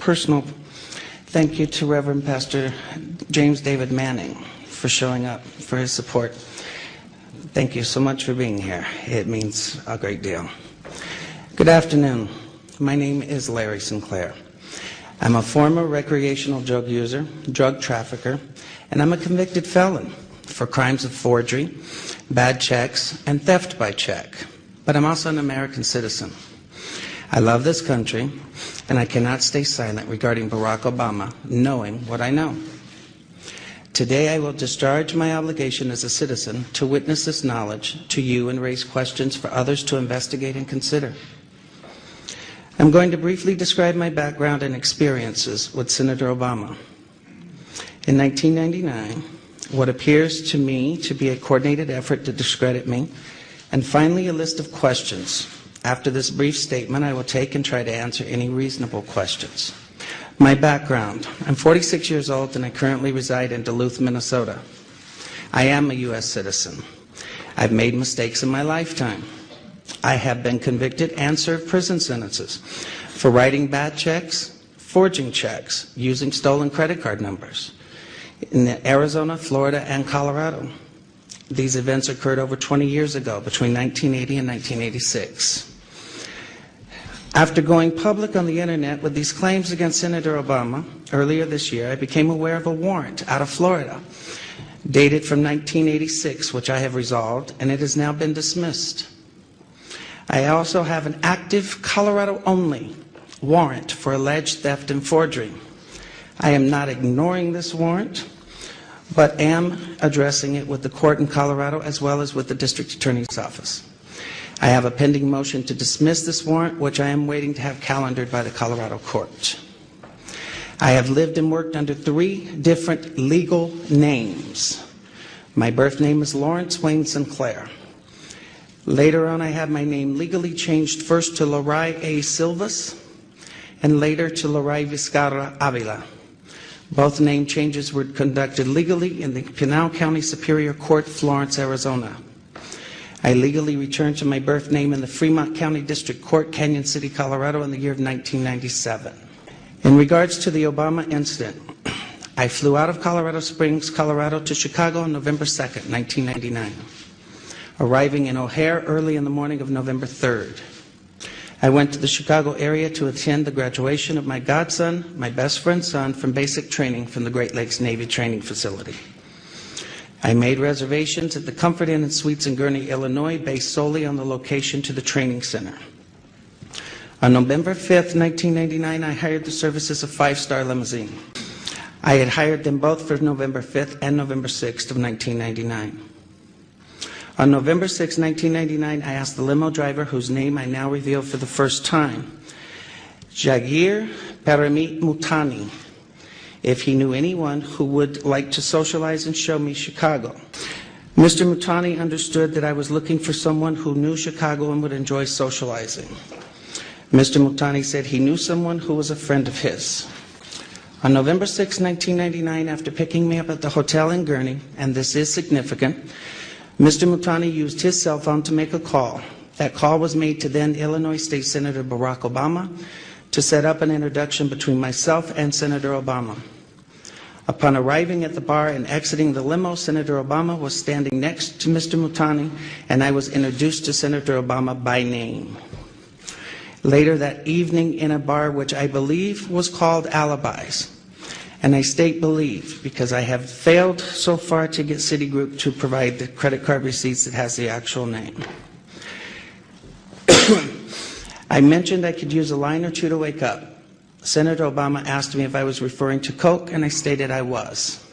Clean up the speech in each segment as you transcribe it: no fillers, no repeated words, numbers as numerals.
personal thank you to Reverend Pastor James David Manning for showing up, for his support. Thank you so much for being here. It means a great deal. Good afternoon. My name is Larry Sinclair. I'm a former recreational drug user, drug trafficker, and I'm a convicted felon for crimes of forgery, bad checks, and theft by check. But I'm also an American citizen. I love this country, and I cannot stay silent regarding Barack Obama, knowing what I know. Today I will discharge my obligation as a citizen to witness this knowledge to you and raise questions for others to investigate and consider. I'm going to briefly describe my background and experiences with Senator Obama. In 1999, what appears to me to be a coordinated effort to discredit me, and finally a list of questions. After this brief statement, I will take and try to answer any reasonable questions. My background. I'm 46 years old and I currently reside in Duluth, Minnesota. I am a U.S. citizen. I've made mistakes in my lifetime. I have been convicted and served prison sentences for writing bad checks, forging checks, using stolen credit card numbers in Arizona, Florida, and Colorado. These events occurred over 20 years ago, between 1980 and 1986. After going public on the internet with these claims against Senator Obama earlier this year, I became aware of a warrant out of Florida dated from 1986, which I have resolved, and it has now been dismissed. I also have an active Colorado-only warrant for alleged theft and forgery. I am not ignoring this warrant, but am addressing it with the court in Colorado as well as with the district attorney's office. I have a pending motion to dismiss this warrant, which I am waiting to have calendared by the Colorado court. I have lived and worked under 3 different legal names. My birth name is Lawrence Wayne Sinclair. Later on, I had my name legally changed first to Loray A. Silvas and later to Loray Vizcarra Avila. Both name changes were conducted legally in the Pinal County Superior Court, Florence, Arizona. I legally returned to my birth name in the Fremont County District Court, Canyon City, Colorado in the year of 1997. In regards to the Obama incident, I flew out of Colorado Springs, Colorado to Chicago on November 2nd, 1999, arriving in O'Hare early in the morning of November 3rd. I went to the Chicago area to attend the graduation of my godson, my best friend's son, from basic training from the Great Lakes Navy Training Facility. I made reservations at the Comfort Inn and Suites in Gurnee, Illinois, based solely on the location to the training center. On November 5th, 1999, I hired the services of 5-Star Limousine. I had hired them both for November 5th and November 6th of 1999. On November 6, 1999, I asked the limo driver, whose name I now reveal for the first time, Jagir Paramit Mutani, if he knew anyone who would like to socialize and show me Chicago. Mr. Mutani understood that I was looking for someone who knew Chicago and would enjoy socializing. Mr. Mutani said he knew someone who was a friend of his. On November 6, 1999, after picking me up at the hotel in Gurnee, and this is significant, Mr. Mutani used his cell phone to make a call. That call was made to then Illinois State Senator Barack Obama to set up an introduction between myself and Senator Obama. Upon arriving at the bar and exiting the limo, Senator Obama was standing next to Mr. Mutani, and I was introduced to Senator Obama by name. Later that evening in a bar which I believe was called Alibis, and I state believe because I have failed so far to get Citigroup to provide the credit card receipts that has the actual name. I mentioned I could use a line or two to wake up. Senator Obama asked me if I was referring to coke, and I stated I was.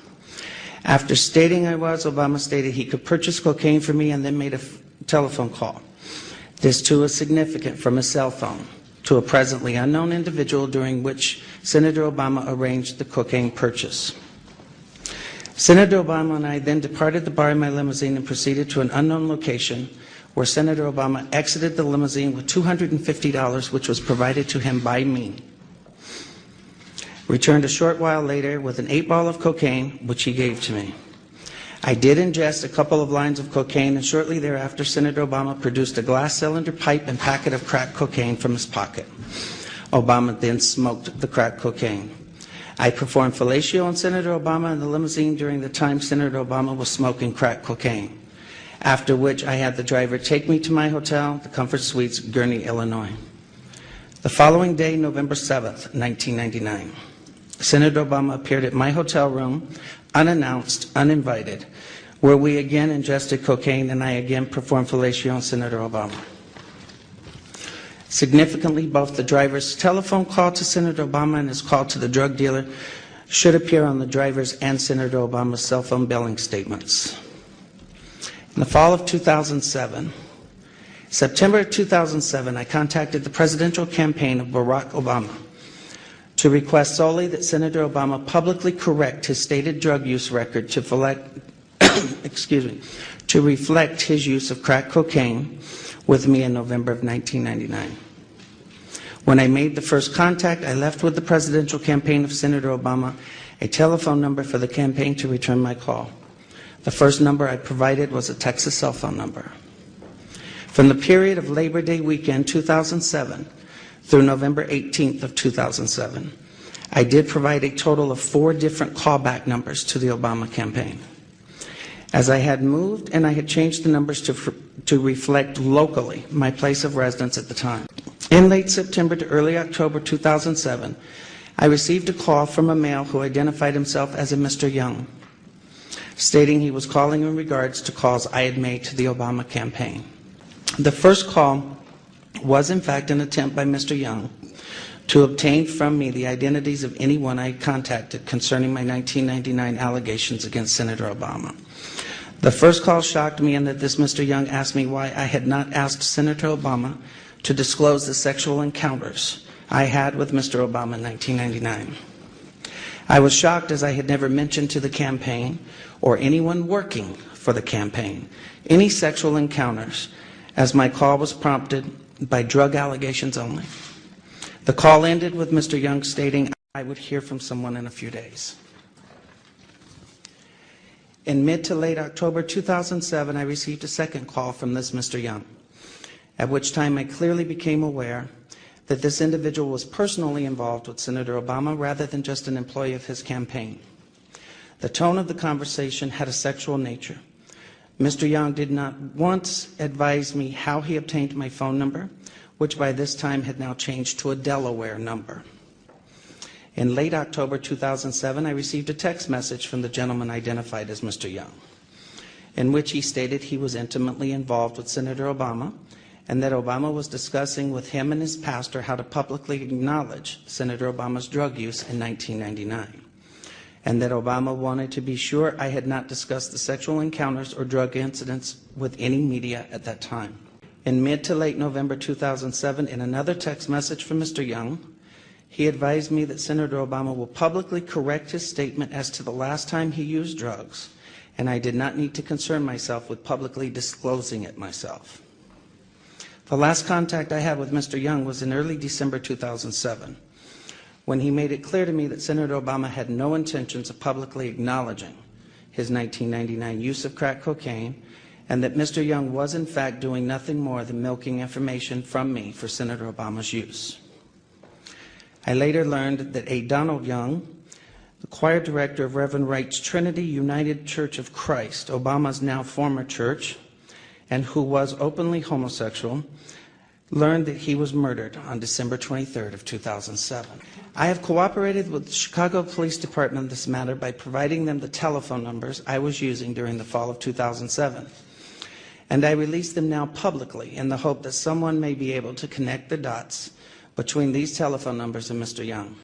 After stating I was, Obama stated he could purchase cocaine for me and then made a telephone call. This too is significant, from a cell phone to a presently unknown individual, during which Senator Obama arranged the cocaine purchase. Senator Obama and I then departed the bar in my limousine and proceeded to an unknown location where Senator Obama exited the limousine with $250, which was provided to him by me. Returned a short while later with an 8-ball of cocaine, which he gave to me. I did ingest a couple of lines of cocaine, and shortly thereafter, Senator Obama produced a glass cylinder pipe and packet of crack cocaine from his pocket. Obama then smoked the crack cocaine. I performed fellatio on Senator Obama in the limousine during the time Senator Obama was smoking crack cocaine, after which I had the driver take me to my hotel, the Comfort Suites, Gurnee, Illinois. The following day, November 7th, 1999, Senator Obama appeared at my hotel room, unannounced, uninvited, where we again ingested cocaine and I again performed fellatio on Senator Obama. Significantly, both the driver's telephone call to Senator Obama and his call to the drug dealer should appear on the driver's and Senator Obama's cell phone billing statements. In the fall of 2007, September of 2007, I contacted the presidential campaign of Barack Obama to request solely that Senator Obama publicly correct his stated drug use record to reflect his use of crack cocaine with me in November of 1999. When I made the first contact, I left with the presidential campaign of Senator Obama a telephone number for the campaign to return my call. The first number I provided was a Texas cell phone number. From the period of Labor Day weekend 2007 through November 18th of 2007, I did provide a total of 4 different callback numbers to the Obama campaign. As I had moved and I had changed the numbers to reflect locally my place of residence at the time. In late September to early October 2007, I received a call from a male who identified himself as a Mr. Young, stating he was calling in regards to calls I had made to the Obama campaign. The first call was in fact an attempt by Mr. Young to obtain from me the identities of anyone I had contacted concerning my 1999 allegations against Senator Obama. The first call shocked me in that this Mr. Young asked me why I had not asked Senator Obama to disclose the sexual encounters I had with Mr. Obama in 1999. I was shocked, as I had never mentioned to the campaign or anyone working for the campaign any sexual encounters, as my call was prompted by drug allegations only. The call ended with Mr. Young stating I would hear from someone in a few days. In mid to late October 2007, I received a second call from this Mr. Young, at which time I clearly became aware that this individual was personally involved with Senator Obama rather than just an employee of his campaign. The tone of the conversation had a sexual nature. Mr. Young did not once advise me how he obtained my phone number, which by this time had now changed to a Delaware number. In late October 2007, I received a text message from the gentleman identified as Mr. Young, in which he stated he was intimately involved with Senator Obama and that Obama was discussing with him and his pastor how to publicly acknowledge Senator Obama's drug use in 1999, and that Obama wanted to be sure I had not discussed the sexual encounters or drug incidents with any media at that time. In mid to late November 2007, in another text message from Mr. Young, he advised me that Senator Obama will publicly correct his statement as to the last time he used drugs, and I did not need to concern myself with publicly disclosing it myself. The last contact I had with Mr. Young was in early December 2007, when he made it clear to me that Senator Obama had no intentions of publicly acknowledging his 1999 use of crack cocaine, and that Mr. Young was in fact doing nothing more than milking information from me for Senator Obama's use. I later learned that A. Donald Young, the choir director of Reverend Wright's Trinity United Church of Christ, Obama's now former church, and who was openly homosexual, learned that he was murdered on December 23rd of 2007. I have cooperated with the Chicago Police Department in this matter by providing them the telephone numbers I was using during the fall of 2007. And I release them now publicly in the hope that someone may be able to connect the dots between these telephone numbers and Mr. Young.